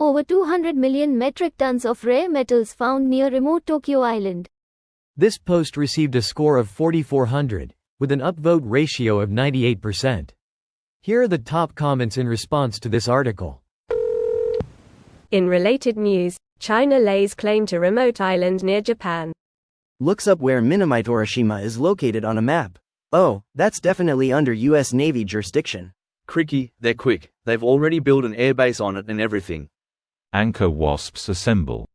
Over 200 million metric tons of rare metals found near remote Tokyo Island. This post received a score of 4,400, with an upvote ratio of 98%. Here are the top comments in response to this article. In related news, China lays claim to remote island near Japan. Looks up where Minamitorishima is located on a map. Oh, that's definitely under US Navy jurisdiction. Cricky, they're quick. They've already built an airbase on it and everything. Anchor wasps assemble.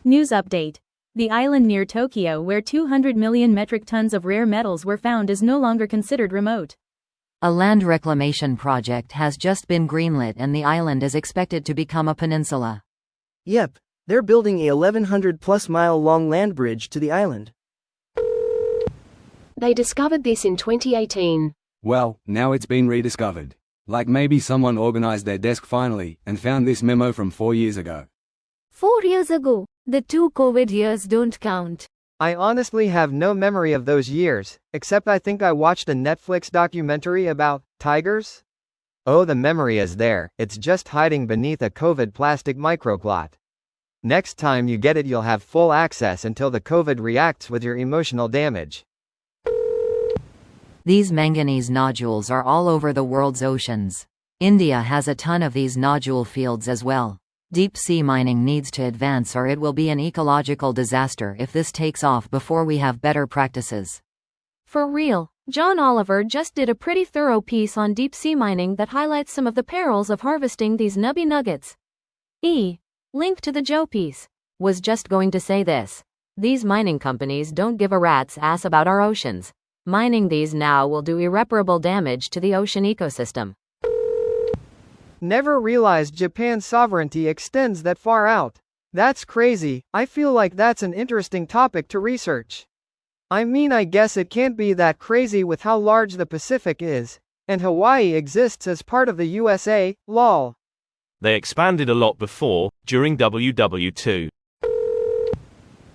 News update. The island near Tokyo where 200 million metric tons of rare metals were found is no longer considered remote. A land reclamation project has just been greenlit and the island is expected to become a peninsula. Yep, they're building a 1,100+ mile long land bridge to the island. They discovered this in 2018. Well, now it's been rediscovered. Like maybe someone organized their desk finally and found this memo from 4 years ago. 4 years ago. The 2 COVID years don't count. I honestly have no memory of those years, except I think I watched a Netflix documentary about tigers. Oh, the memory is there, it's just hiding beneath a COVID plastic microclot. Next time you get it, you'll have full access until the COVID reacts with your emotional damage. These manganese nodules are all over the world's oceans. India has a ton of these nodule fields as well. Deep sea mining needs to advance or it will be an ecological disaster if this takes off before we have better practices. For real, John Oliver just did a pretty thorough piece on deep sea mining that highlights some of the perils of harvesting these nubby nuggets. Link to the Joe piece. Was just going to say this. These mining companies don't give a rat's ass about our oceans. Mining these now will do irreparable damage to the ocean ecosystem. Never realized Japan's sovereignty extends that far out. That's crazy. I feel like that's an interesting topic to research. I mean, I guess it can't be that crazy with how large the Pacific is, and Hawaii exists as part of the USA, lol. They expanded a lot before, during WW2.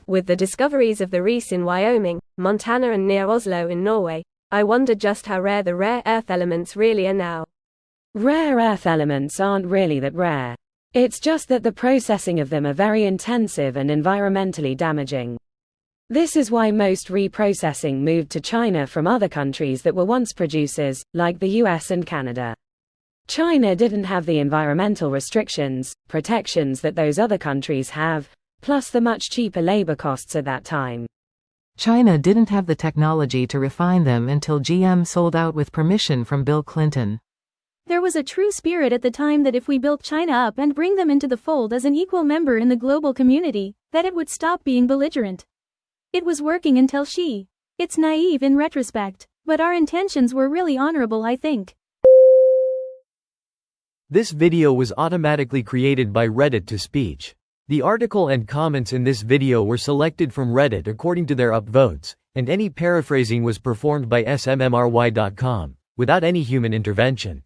With the discoveries of the Reese in Wyoming, Montana and near Oslo in Norway, I wonder just how rare the rare earth elements really are now. Rare earth elements aren't really that rare. It's just that the processing of them are very intensive and environmentally damaging. This is why most reprocessing moved to China from other countries that were once producers, like the US and Canada. China didn't have the environmental restrictions, protections that those other countries have, plus the much cheaper labor costs at that time. China didn't have the technology to refine them until GM sold out with permission from Bill Clinton. There was a true spirit at the time that if we built China up and bring them into the fold as an equal member in the global community, that it would stop being belligerent. It was working until she. It's naive in retrospect, but our intentions were really honorable, I think. This video was automatically created by Reddit to speech. The article and comments in this video were selected from Reddit according to their upvotes, and any paraphrasing was performed by smmry.com, without any human intervention.